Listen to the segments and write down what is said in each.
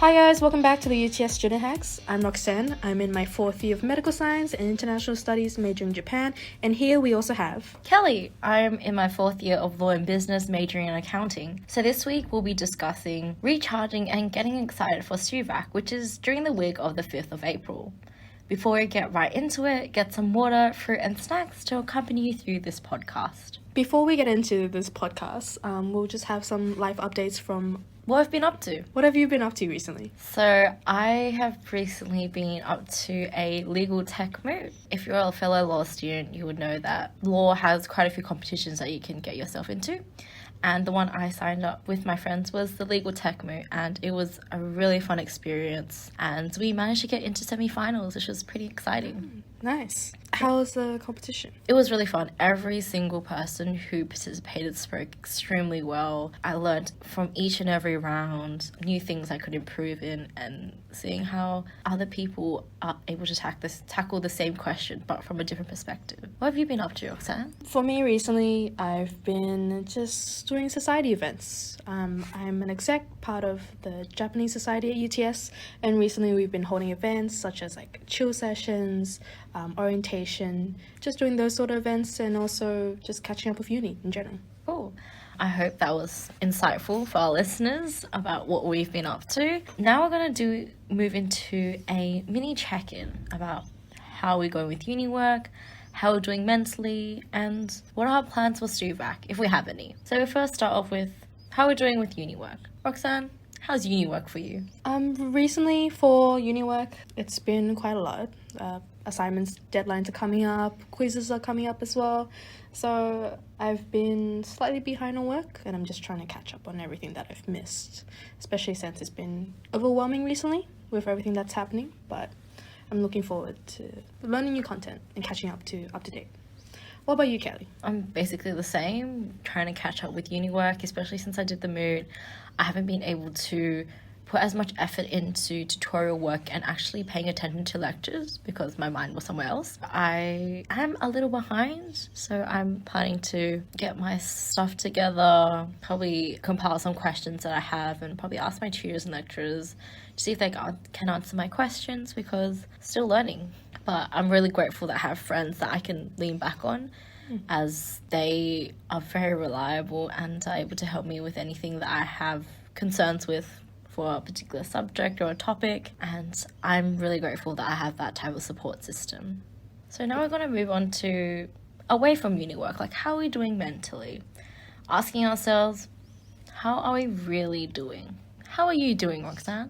Hi guys, welcome back to the UTS Student Hacks. I'm Roxanne. I'm in my 4th year of medical science and international studies, majoring in Japan. And here we also have Kelly. I'm in my 4th year of law and business, majoring in accounting. So this week we'll be discussing recharging and getting excited for STUVAC, which is during the week of the 5th of April. Before we get right into it, get some water, fruit and snacks to accompany you through this podcast. Before we get into this podcast, we'll just have some life updates from what I've been up to. What have you been up to recently? So I have recently been up to a legal tech moot. If you're a fellow law student, you would know that law has quite a few competitions that you can get yourself into. And the one I signed up with my friends was the legal tech moot, and it was a really fun experience. And we managed to get into semi-finals, which was pretty exciting. Nice. How was the competition? It was really fun. Every single person who participated spoke extremely well. I learned from each and every round new things I could improve in, and seeing how other people are able to tackle the same question but from a different perspective. What have you been up to, Roxanne? For me recently, I've been just doing society events. I'm an exec part of the Japanese Society at UTS, and recently we've been holding events such as like chill sessions, orientation, just doing those sort of events, and also just catching up with uni in general. Cool. I hope that was insightful for our listeners about what we've been up to. Now we're going to move into a mini check-in about how we're going with uni work, how we're doing mentally, and what are our plans for STUVAC, if we have any. So we'll first start off with how we're doing with uni work. Roxanne, how's uni work for you? Recently for uni work, it's been quite a lot. Assignments, deadlines are coming up, quizzes are coming up as well. So I've been slightly behind on work, and I'm just trying to catch up on everything that I've missed, especially since it's been overwhelming recently with everything that's happening. But I'm looking forward to learning new content and catching up to date. What about you, Kelly? I'm basically the same, trying to catch up with uni work, especially since I did the moot. I haven't been able to put as much effort into tutorial work and actually paying attention to lectures because my mind was somewhere else. I am a little behind, so I'm planning to get my stuff together, probably compile some questions that I have, and probably ask my tutors and lecturers to see if they can answer my questions, because still learning. But I'm really grateful that I have friends that I can lean back on, as they are very reliable and are able to help me with anything that I have concerns with for a particular subject or a topic, and I'm really grateful that I have that type of support system. So now we're going to move on to away from uni work, like how are we doing mentally? Asking ourselves, how are we really doing? How are you doing, Roxanne?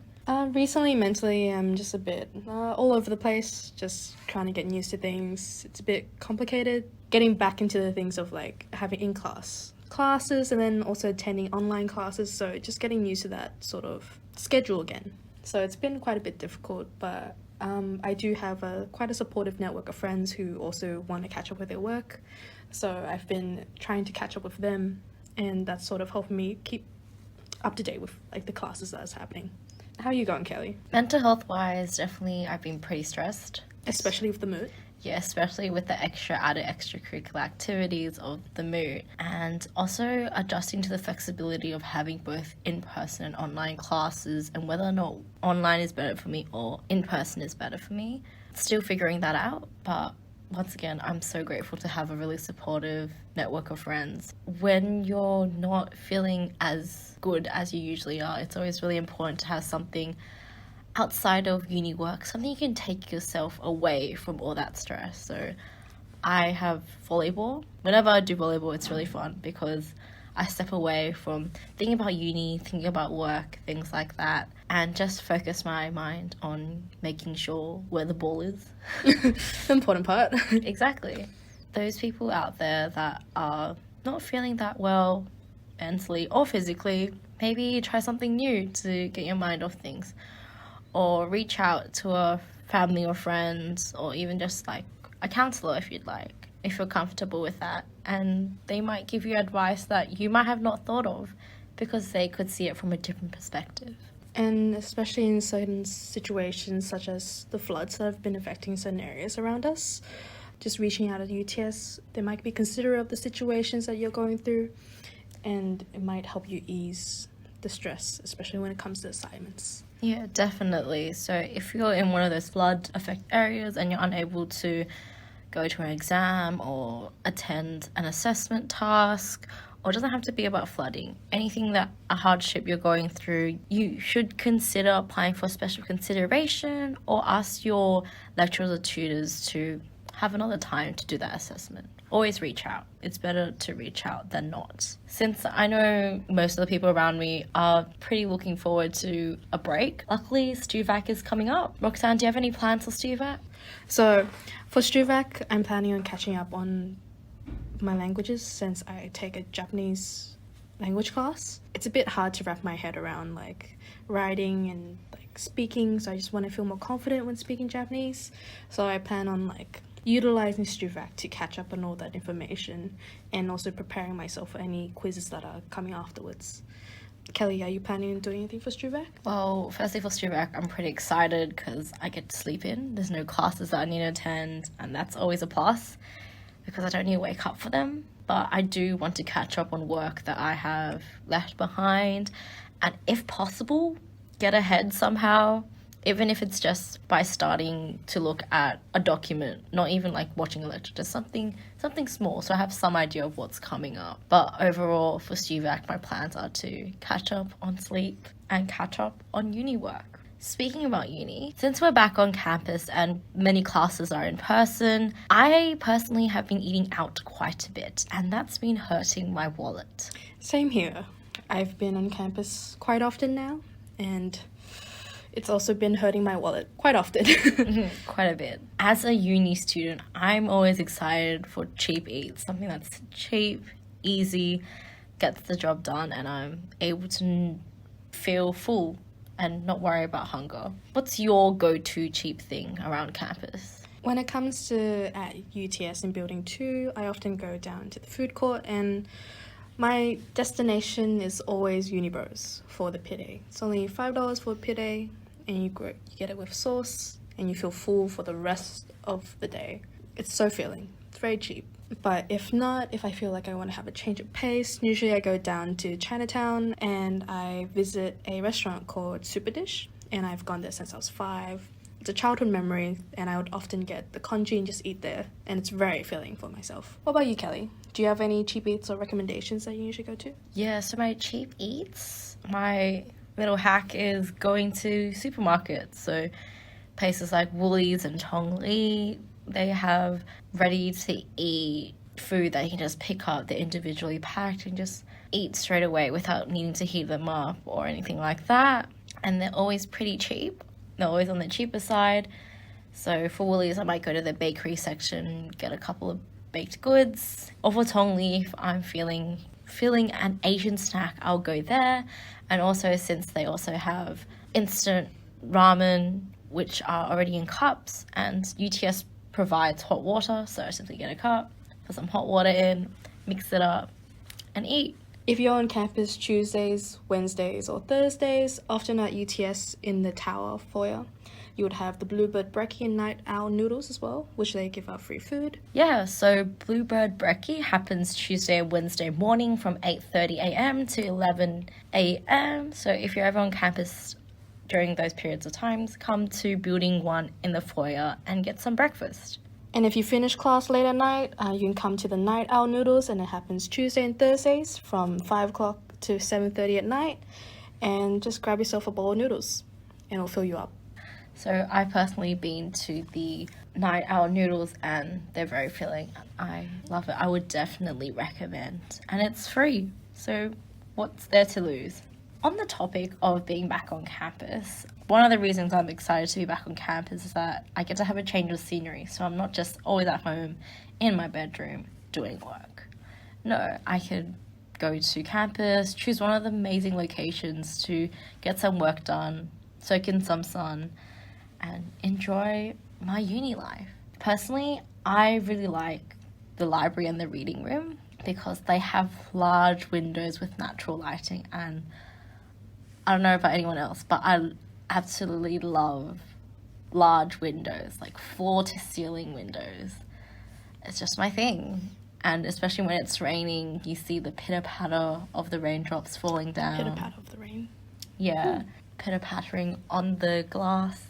Recently, mentally, I'm just a bit all over the place, just trying to get used to things. It's a bit complicated, getting back into the things of like having in-class classes and then also attending online classes, so just getting used to that sort of schedule again. So it's been quite a bit difficult, but I do have quite a supportive network of friends who also want to catch up with their work, so I've been trying to catch up with them, and that's sort of helping me keep up to date with like the classes that's happening. How are you going, Kelly? Mental health wise, definitely I've been pretty stressed, especially with the moot. Yeah, especially with the added extracurricular activities of the moot, and also adjusting to the flexibility of having both in-person and online classes, and whether or not online is better for me or in-person is better for me. Still figuring that out, but once again, I'm so grateful to have a really supportive network of friends. When you're not feeling as good as you usually are, it's always really important to have something outside of uni work, something you can take yourself away from all that stress. So I have volleyball. Whenever I do volleyball, it's really fun because I step away from thinking about uni, thinking about work, things like that, and just focus my mind on making sure where the ball is. The important part. Exactly. Those people out there that are not feeling that well mentally or physically, maybe try something new to get your mind off things. Or reach out to a family or friends, or even just like a counselor if you'd like, if you're comfortable with that. And they might give you advice that you might have not thought of because they could see it from a different perspective. And especially in certain situations such as the floods that have been affecting certain areas around us, just reaching out at UTS, they might be considerate of the situations that you're going through, and it might help you ease the stress, especially when it comes to assignments. Yeah, definitely. So if you're in one of those flood affected areas and you're unable to go to an exam or attend an assessment task, or it doesn't have to be about flooding, anything that a hardship you're going through, you should consider applying for special consideration or ask your lecturers or tutors to have another time to do that assessment. Always reach out. It's better to reach out than not. Since I know most of the people around me are pretty looking forward to a break, luckily StuVac is coming up. Roxanne, do you have any plans for StuVac? So for StuVac, I'm planning on catching up on my languages since I take a Japanese language class. It's a bit hard to wrap my head around like writing and like speaking, so I just want to feel more confident when speaking Japanese. So I plan on like utilizing StuVac to catch up on all that information and also preparing myself for any quizzes that are coming afterwards. Kelly, are you planning on doing anything for StuVac? Well, firstly for StuVac, I'm pretty excited because I get to sleep in. There's no classes that I need to attend, and that's always a plus because I don't need to wake up for them. But I do want to catch up on work that I have left behind, and if possible, get ahead somehow, even if it's just by starting to look at a document, not even like watching a lecture, just something small, so I have some idea of what's coming up. But overall, for StuVac, my plans are to catch up on sleep and catch up on uni work. Speaking about uni, since we're back on campus and many classes are in person, I personally have been eating out quite a bit, and that's been hurting my wallet. Same here. I've been on campus quite often now, and it's also been hurting my wallet quite often. Quite a bit. As a uni student, I'm always excited for cheap eats, something that's cheap, easy, gets the job done, and I'm able to feel full and not worry about hunger. What's your go-to cheap thing around campus? When it comes to at UTS in Building 2, I often go down to the food court, and my destination is always Unibros for the pide. It's only $5 for a pide, and you get it with sauce, and you feel full for the rest of the day. It's so filling. It's very cheap. But if not, if I feel like I want to have a change of pace, usually I go down to Chinatown and I visit a restaurant called Super Dish, and I've gone there since I was 5. It's a childhood memory, and I would often get the congee and just eat there, and it's very filling for myself. What about you, Kelly? Do you have any cheap eats or recommendations that you usually go to? Yeah, so my cheap eats, my little hack is going to supermarkets. So places like Woolies and Tong Li, they have ready-to-eat food that you can just pick up. They're individually packed and just eat straight away without needing to heat them up or anything like that. And they're always pretty cheap. They're always on the cheaper side. So for Woolies, I might go to the bakery section, get a couple of baked goods. Or for Tong Li, if I'm feeling an Asian snack, I'll go there. And also, since they also have instant ramen, which are already in cups, and UTS provides hot water, so I simply get a cup, put some hot water in, mix it up, and eat. If you're on campus Tuesdays, Wednesdays, or Thursdays, often at UTS in the tower foyer, you would have the Bluebird Brekkie and Night Owl noodles as well, which they give out free food. Yeah, so Bluebird Brekkie happens Tuesday and Wednesday morning from 8:30 a.m. to 11 a.m. So if you're ever on campus during those periods of times, come to Building 1 in the foyer and get some breakfast. And if you finish class late at night, you can come to the Night Owl noodles, and it happens Tuesday and Thursdays from 5 o'clock to 7:30 at night. And just grab yourself a bowl of noodles, and it'll fill you up. So I've personally been to the Night Owl noodles, and they're very filling. I love it. I would definitely recommend. And it's free, so what's there to lose? On the topic of being back on campus, one of the reasons I'm excited to be back on campus is that I get to have a change of scenery. So I'm not just always at home in my bedroom doing work. No, I could go to campus, choose one of the amazing locations to get some work done, soak in some sun, and enjoy my uni life. Personally, I really like the library and the reading room because they have large windows with natural lighting, and I don't know about anyone else, but I absolutely love large windows, like floor to ceiling windows. It's just my thing. And especially when it's raining, you see the pitter-patter of the raindrops falling down. Pitter-patter of the rain. Yeah, pitter-pattering on the glass.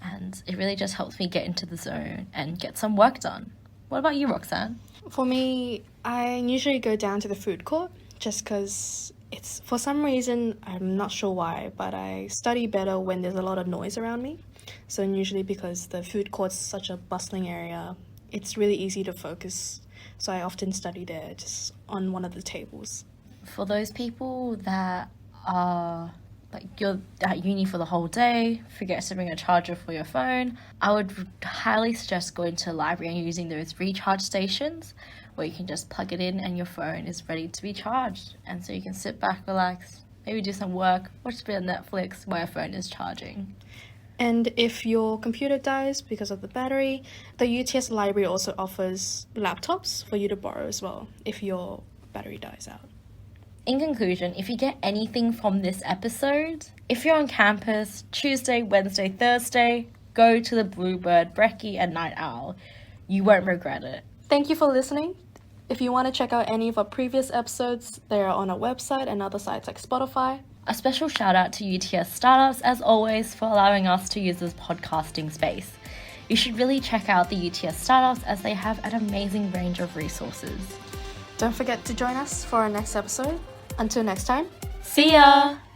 And it really just helps me get into the zone and get some work done. What about you, Roxanne? For me, I usually go down to the food court just because it's, for some reason, I'm not sure why, but I study better when there's a lot of noise around me. So usually because the food court's such a bustling area, it's really easy to focus. So I often study there, just on one of the tables. For those people that are like you're at uni for the whole day, forget to bring a charger for your phone, I would highly suggest going to a library and using those recharge stations where you can just plug it in and your phone is ready to be charged. And so you can sit back, relax, maybe do some work, watch a bit of Netflix while your phone is charging. And if your computer dies because of the battery, the UTS library also offers laptops for you to borrow as well if your battery dies out. In conclusion, if you get anything from this episode, if you're on campus Tuesday, Wednesday, Thursday, go to the Bluebird, Brekkie and Night Owl. You won't regret it. Thank you for listening. If you want to check out any of our previous episodes, they are on our website and other sites like Spotify. A special shout out to UTS Startups, as always, for allowing us to use this podcasting space. You should really check out the UTS Startups as they have an amazing range of resources. Don't forget to join us for our next episode. Until next time. See ya!